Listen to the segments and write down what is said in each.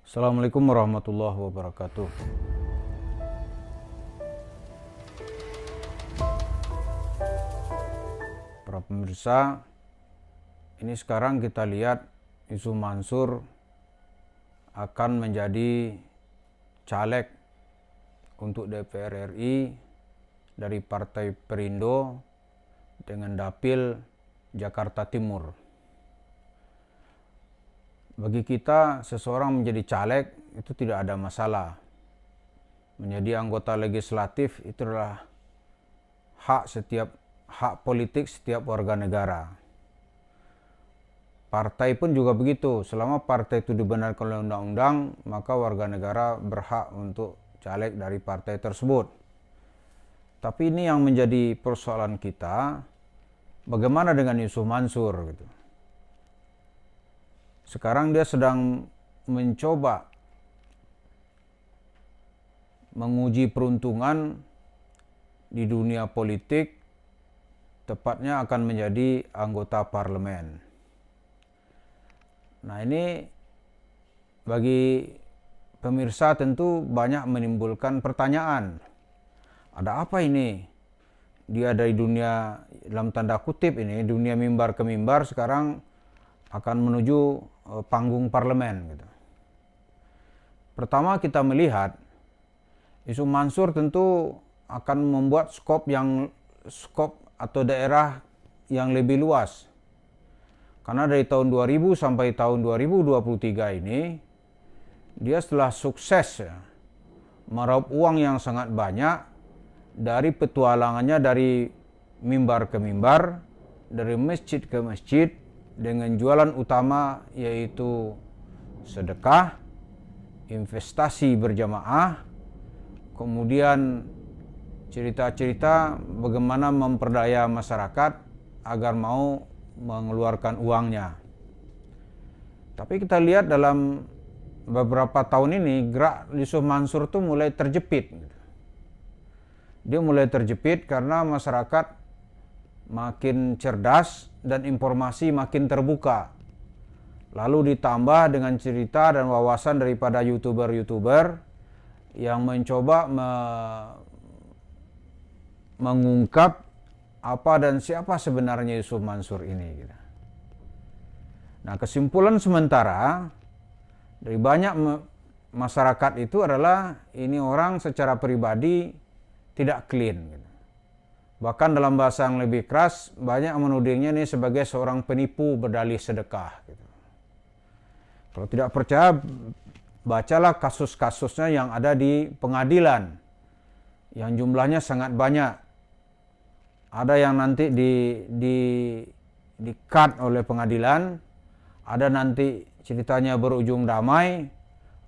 Assalamualaikum warahmatullahi wabarakatuh. Para pemirsa, ini sekarang kita lihat Yusuf Mansur akan menjadi caleg untuk DPR RI dari Partai Perindo dengan dapil Jakarta Timur. Bagi kita, seseorang menjadi caleg itu tidak ada masalah. Menjadi anggota legislatif itu adalah hak politik setiap warga negara. Partai pun juga begitu. Selama partai itu dibenarkan oleh undang-undang, maka warga negara berhak untuk caleg dari partai tersebut. Tapi ini yang menjadi persoalan kita, bagaimana dengan Yusuf Mansur gitu. Sekarang dia sedang mencoba menguji peruntungan di dunia politik, tepatnya akan menjadi anggota parlemen. Nah, ini bagi pemirsa tentu banyak menimbulkan pertanyaan. Ada apa ini? Dia dari dunia, dalam tanda kutip ini, dunia mimbar ke mimbar, sekarang akan menuju panggung parlemen gitu. Pertama kita melihat Yusuf Mansur tentu akan membuat skop atau daerah yang lebih luas. Karena dari tahun 2000 sampai tahun 2023 ini dia setelah sukses meraup uang yang sangat banyak dari petualangannya dari mimbar ke mimbar, dari masjid ke masjid, dengan jualan utama yaitu sedekah, investasi berjamaah, kemudian cerita-cerita bagaimana memperdaya masyarakat agar mau mengeluarkan uangnya. Tapi kita lihat dalam beberapa tahun ini gerak Yusuf Mansur itu mulai terjepit. Dia mulai terjepit karena masyarakat makin cerdas dan informasi makin terbuka. Lalu ditambah dengan cerita dan wawasan daripada YouTuber yang mencoba mengungkap apa dan siapa sebenarnya Yusuf Mansur ini. Nah, kesimpulan sementara dari banyak masyarakat itu adalah ini orang secara pribadi tidak clean. Bahkan dalam bahasa yang lebih keras, banyak menudingnya ini sebagai seorang penipu berdalih sedekah. Kalau tidak percaya, bacalah kasus-kasusnya yang ada di pengadilan, yang jumlahnya sangat banyak. Ada yang nanti di-cut oleh pengadilan, ada nanti ceritanya berujung damai,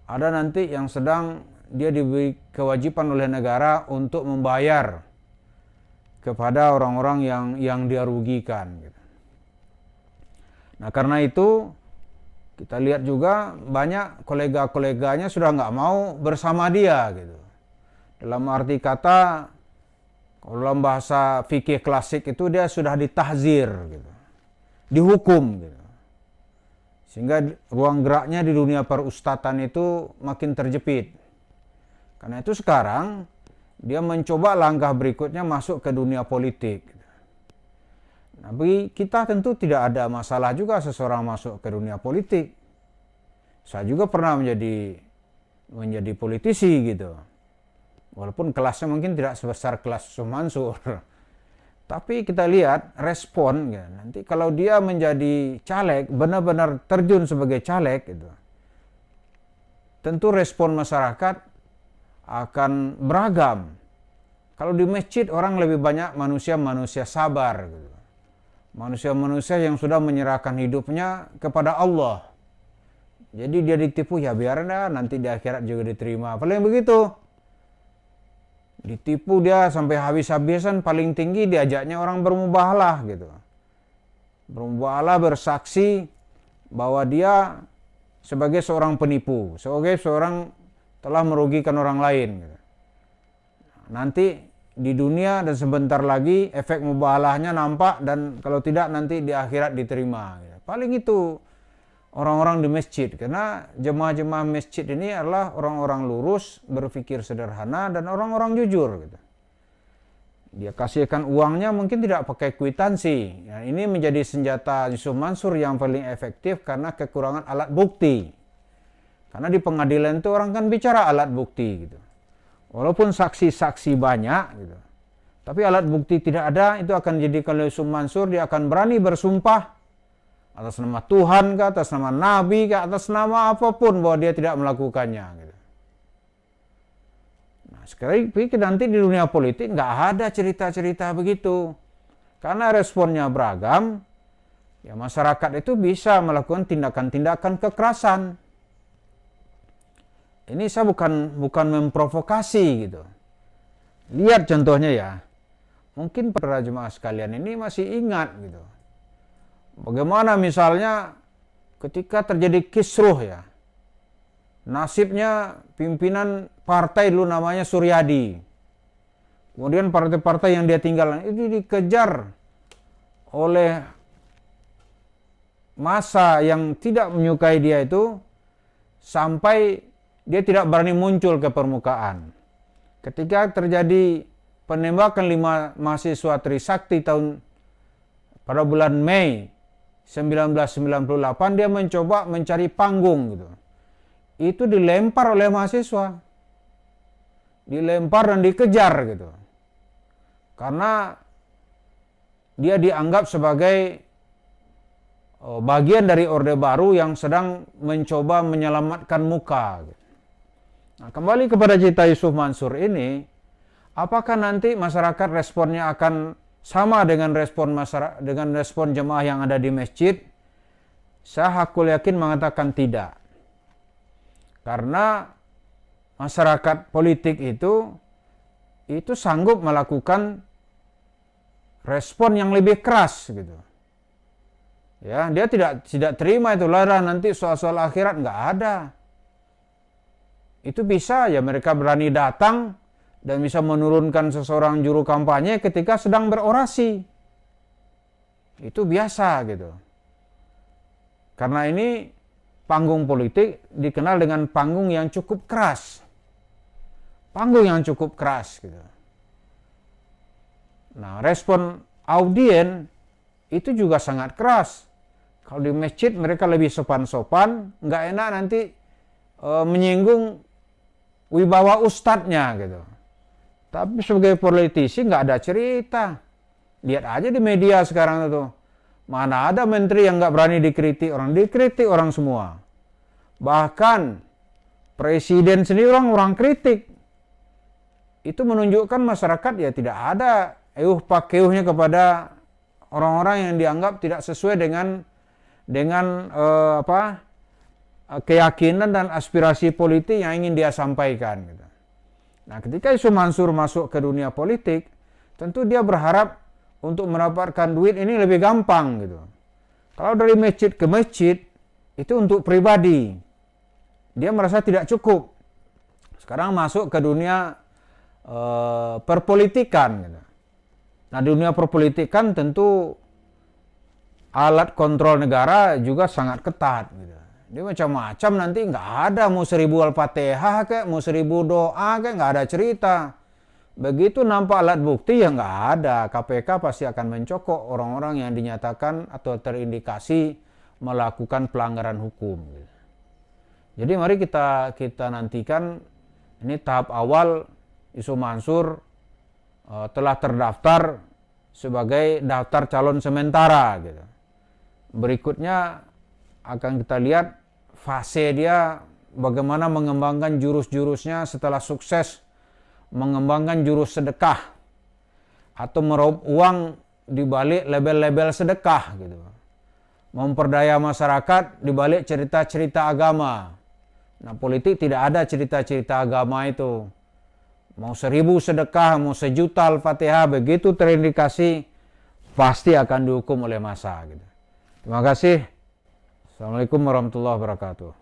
ada nanti yang sedang dia diberi kewajiban oleh negara untuk membayar kepada orang-orang yang dia rugikan. Nah, karena itu kita lihat juga banyak kolega-koleganya sudah nggak mau bersama dia gitu. Dalam arti kata, kalau dalam bahasa fikih klasik itu dia sudah ditahzir gitu, dihukum gitu. Sehingga ruang geraknya di dunia perustatan itu makin terjepit. Karena itu sekarang dia mencoba langkah berikutnya masuk ke dunia politik. Nah, bagi kita tentu tidak ada masalah juga seseorang masuk ke dunia politik. Saya juga pernah menjadi politisi gitu. Walaupun kelasnya mungkin tidak sebesar kelas Yusuf Mansur. Tapi kita lihat respon ya. Nanti kalau dia menjadi caleg, benar-benar terjun sebagai caleg gitu. Tentu respon masyarakat akan beragam. Kalau di masjid orang lebih banyak manusia-manusia sabar gitu. Manusia-manusia yang sudah menyerahkan hidupnya kepada Allah. Jadi dia ditipu, ya biar nanti di akhirat juga diterima. Paling begitu. Ditipu dia sampai habis-habisan, paling tinggi diajaknya orang bermubahalah gitu. Bermubahalah, bersaksi bahwa dia sebagai seorang penipu, sebagai seorang telah merugikan orang lain. Nanti di dunia dan sebentar lagi efek mubahalahnya nampak, dan kalau tidak nanti di akhirat diterima. Paling itu orang-orang di masjid. Karena jemaah-jemaah masjid ini adalah orang-orang lurus, berpikir sederhana, dan orang-orang jujur. Gitu. Dia kasihkan uangnya mungkin tidak pakai kwitansi. Ya, ini menjadi senjata Yusuf Mansur yang paling efektif karena kekurangan alat bukti. Karena di pengadilan itu orang kan bicara alat bukti gitu. Walaupun saksi-saksi banyak gitu. Tapi alat bukti tidak ada, itu akan jadi kalau Yusuf Mansur dia akan berani bersumpah atas nama Tuhan kah, atas nama Nabi kah, atas nama apapun bahwa dia tidak melakukannya gitu. Sekali nanti di dunia politik nggak ada cerita-cerita begitu. Karena responnya beragam, ya masyarakat itu bisa melakukan tindakan-tindakan kekerasan. Ini saya bukan memprovokasi gitu. Lihat contohnya ya. Mungkin para jemaah sekalian ini masih ingat gitu. Bagaimana misalnya ketika terjadi kisruh ya. Nasibnya pimpinan partai dulu namanya Suryadi. Kemudian partai-partai yang dia tinggalkan itu dikejar oleh massa yang tidak menyukai dia itu sampai dia tidak berani muncul ke permukaan. Ketika terjadi penembakan 5 mahasiswa Trisakti pada bulan Mei 1998, dia mencoba mencari panggung gitu. Itu dilempar oleh mahasiswa. Dilempar dan dikejar gitu. Karena dia dianggap sebagai bagian dari Orde Baru yang sedang mencoba menyelamatkan muka. Nah, kembali kepada cerita Yusuf Mansur ini, apakah nanti masyarakat responnya akan sama dengan respon jemaah yang ada di masjid? Saya hakul yakin mengatakan tidak. Karena masyarakat politik itu sanggup melakukan respon yang lebih keras gitu. Ya, dia tidak terima itu lah nanti soal-soal akhirat nggak ada. Itu bisa ya mereka berani datang dan bisa menurunkan seseorang juru kampanye ketika sedang berorasi. Itu biasa gitu. Karena ini panggung politik dikenal dengan panggung yang cukup keras. Panggung yang cukup keras gitu. Nah, respon audien itu juga sangat keras. Kalau di masjid mereka lebih sopan-sopan, nggak enak nanti menyinggung wibawa ustadznya gitu. Tapi sebagai politisi nggak ada cerita. Lihat aja di media sekarang itu. Mana ada menteri yang nggak berani dikritik orang semua. Bahkan presiden sendiri orang kritik. Itu menunjukkan masyarakat ya tidak ada pakeuhnya kepada orang-orang yang dianggap tidak sesuai dengan keyakinan dan aspirasi politik yang ingin dia sampaikan. Gitu. Nah, ketika Yusuf Mansur masuk ke dunia politik, tentu dia berharap untuk mendapatkan duit ini lebih gampang gitu. Kalau dari masjid ke masjid itu untuk pribadi. Dia merasa tidak cukup. Sekarang masuk ke dunia perpolitikan gitu. Nah, di dunia perpolitikan tentu alat kontrol negara juga sangat ketat gitu. Dia macam-macam nanti nggak ada mau 1000 Al-Fatihah kayak mau 1000 doa kayak nggak ada cerita. Begitu nampak alat bukti ya nggak ada. KPK pasti akan mencokok orang-orang yang dinyatakan atau terindikasi melakukan pelanggaran hukum. Jadi mari kita nantikan ini tahap awal Yusuf Mansur telah terdaftar sebagai daftar calon sementara gitu. Berikutnya akan kita lihat fase dia bagaimana mengembangkan jurus-jurusnya setelah sukses mengembangkan jurus sedekah atau meraup uang di balik label-label sedekah gitu. Memperdaya masyarakat di balik cerita-cerita agama. Nah, politik tidak ada cerita-cerita agama itu. Mau 1000 sedekah, mau 1.000.000 Al-Fatihah, begitu terindikasi pasti akan dihukum oleh massa gitu. Terima kasih. Assalamualaikum warahmatullahi wabarakatuh.